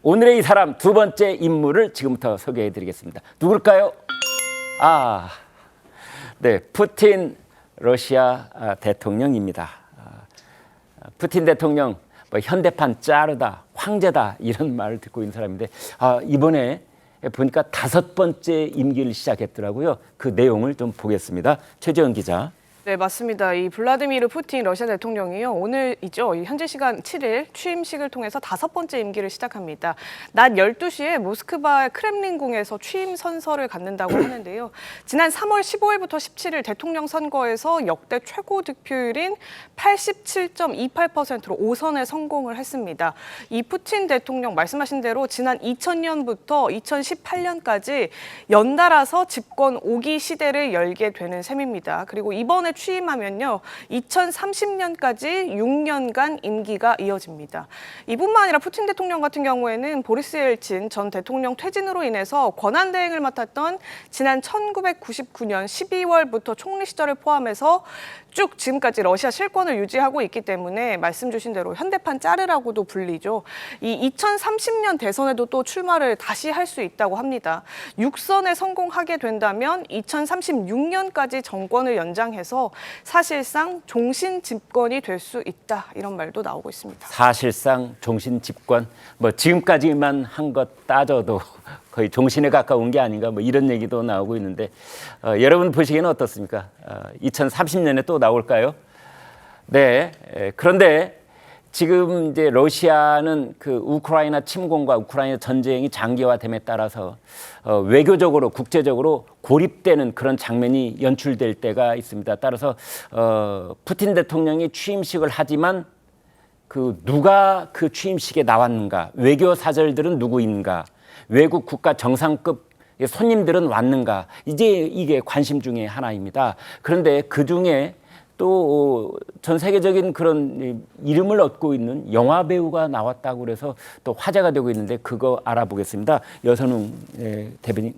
오늘의 이 사람 두 번째 인물을 지금부터 소개해 드리겠습니다. 누굴까요? 네, 푸틴 러시아 대통령입니다. 푸틴 대통령 뭐 현대판 짜르다, 황제다 이런 말을 듣고 있는 사람인데 이번에 보니까 5번째 임기를 시작했더라고요. 그 내용을 좀 보겠습니다. 최재원 기자. 네, 맞습니다. 이 블라디미르 푸틴 러시아 대통령이요. 오늘이죠. 현재 시간 7일 취임식을 통해서 5번째 임기를 시작합니다. 낮 12시에 모스크바 크렘린궁에서 취임 선서를 갖는다고 하는데요. 지난 3월 15일부터 17일 대통령 선거에서 역대 최고 득표율인 87.28%로 5선에 성공을 했습니다. 이 푸틴 대통령 말씀하신 대로 지난 2000년부터 2018년까지 연달아서 집권 5기 시대를 열게 되는 셈입니다. 그리고 이번에 취임하면요, 2030년까지 6년간 임기가 이어집니다. 이뿐만 아니라 푸틴 대통령 같은 경우에는 보리스 엘친 전 대통령 퇴진으로 인해서 권한 대행을 맡았던 지난 1999년 12월부터 총리 시절을 포함해서 쭉 지금까지 러시아 실권을 유지하고 있기 때문에 말씀 주신 대로 현대판 짜르라고도 불리죠. 이 2030년 대선에도 또 출마를 다시 할 수 있다고 합니다. 6선에 성공하게 된다면 2036년까지 정권을 연장해서 사실상 종신 집권이 될 수 있다, 이런 말도 나오고 있습니다. 사실상 종신 집권, 뭐 지금까지만 한 것 따져도 거의 종신에 가까운 게 아닌가, 뭐 이런 얘기도 나오고 있는데 여러분 보시기에는 어떻습니까? 2030년에 또 나올까요? 네. 그런데 지금 이제 러시아는 그 우크라이나 침공과 우크라이나 전쟁이 장기화됨에 따라서 외교적으로 국제적으로 고립되는 그런 장면이 연출될 때가 있습니다. 따라서 푸틴 대통령이 취임식을 하지만 그 누가 그 취임식에 나왔는가, 외교 사절들은 누구인가, 외국 국가 정상급 손님들은 왔는가, 이제 이게 관심 중에 하나입니다. 그런데 그 중에 또 전 세계적인 그런 이름을 얻고 있는 영화 배우가 나왔다고 그래서 또 화제가 되고 있는데 그거 알아보겠습니다. 여선웅 대변인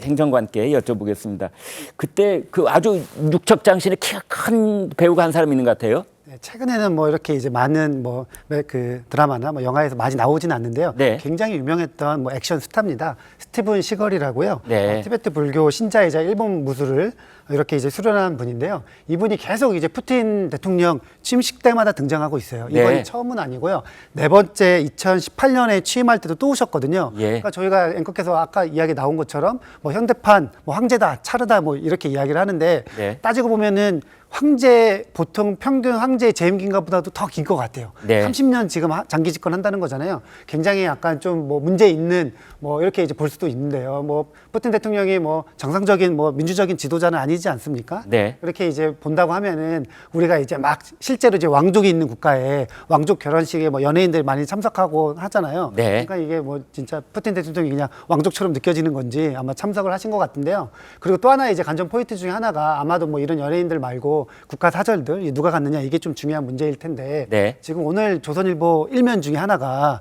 행정관께 여쭤보겠습니다. 그때 그 아주 육척장신의 키가 큰 배우가 한 사람 있는 것 같아요. 네, 최근에는 뭐 이렇게 이제 많은 뭐 그 드라마나 뭐 영화에서 많이 나오지는 않는데요. 네. 굉장히 유명했던 뭐 액션 스타입니다. 스티븐 시걸이라고요. 네. 티베트 불교 신자이자 일본 무술을 이렇게 이제 수련한 분인데요. 이분이 계속 이제 푸틴 대통령 취임식 때마다 등장하고 있어요. 이번이 네. 처음은 아니고요. 4번째 2018년에 취임할 때도 또 오셨거든요. 예. 그러니까 저희가 앵커께서 아까 이야기 나온 것처럼 뭐 현대판, 뭐 황제다, 차르다 뭐 이렇게 이야기를 하는데 네. 따지고 보면은 황제 보통 평균 황제 재임 기간보다도 더 긴 것 같아요. 네. 30년 지금 장기 집권한다는 거잖아요. 굉장히 약간 좀 뭐 문제 있는 뭐 이렇게 이제 볼 수도 있는데요. 뭐 푸틴 대통령이 뭐 정상적인 뭐 민주적인 지도자는 아니지 않습니까? 네. 그렇게 이제 본다고 하면은 우리가 이제 막 실제로 이제 왕족이 있는 국가에 왕족 결혼식에 뭐 연예인들 많이 참석하고 하잖아요. 네. 그러니까 이게 뭐 진짜 푸틴 대통령이 그냥 왕족처럼 느껴지는 건지 아마 참석을 하신 것 같은데요. 그리고 또 하나 이제 관전 포인트 중에 하나가 아마도 뭐 이런 연예인들 말고 국가 사절들 누가 갔느냐 이게 좀 중요한 문제일 텐데 네. 지금 오늘 조선일보 일면 중에 하나가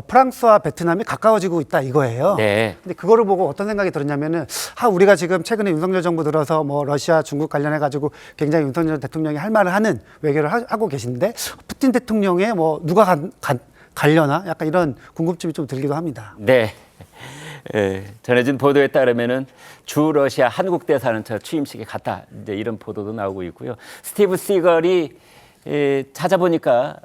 프랑스와 베트남이 가까워지고 있다 이거예요. 네. 근데 그거를 보고 어떤 생각이 들었냐면은 우리가 지금 최근에 윤석열 정부 들어서 뭐 러시아, 중국 관련해 가지고 굉장히 윤석열 대통령이 할 말을 하는 외교를 하고 계신데 푸틴 대통령에 뭐 누가 가려나 약간 이런 궁금증이 좀 들기도 합니다. 네. 전해진 보도에 따르면은 주 러시아 한국 대사는 저 취임식에 갔다, 이제 이런 보도도 나오고 있고요. 스티브 시걸이 찾아보니까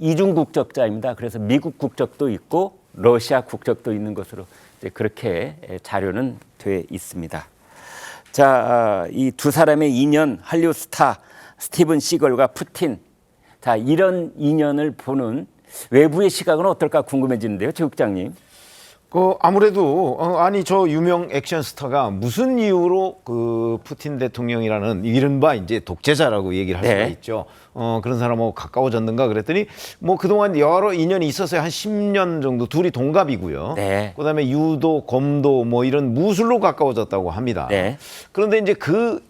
이중 국적자입니다. 그래서 미국 국적도 있고 러시아 국적도 있는 것으로 이제 그렇게 자료는 돼 있습니다. 자, 이 두 사람의 인연, 한류 스타 스티븐 시걸과 푸틴, 자, 이런 인연을 보는 외부의 시각은 어떨까 궁금해지는데요, 최 국장님. 아무래도 아니 저 유명 액션 스타가 무슨 이유로 그 푸틴 대통령이라는 이른바 이제 독재자라고 얘기를 할 수가 네. 있죠. 그런 사람하고 가까워졌는가 그랬더니 뭐 그동안 여러 인연이 있었어요. 한 10년 정도 둘이 동갑이고요. 네. 그다음에 유도, 검도 뭐 이런 무술로 가까워졌다고 합니다. 네. 그런데 이제 그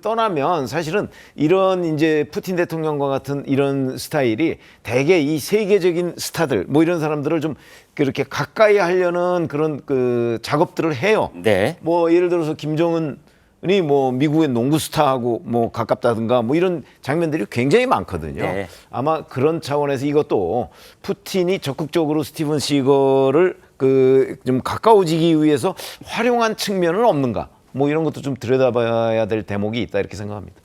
떠나면 사실은 이런 이제 푸틴 대통령과 같은 이런 스타일이 대개 이 세계적인 스타들 뭐 이런 사람들을 좀 그렇게 가까이 하려는 그런 그 작업들을 해요. 네. 뭐 예를 들어서 김정은 뭐 미국의 농구 스타하고 뭐 가깝다든가 뭐 이런 장면들이 굉장히 많거든요. 네. 아마 그런 차원에서 이것도 푸틴이 적극적으로 스티븐 시거를 좀 가까워지기 위해서 활용한 측면은 없는가? 뭐 이런 것도 좀 들여다봐야 될 대목이 있다 이렇게 생각합니다.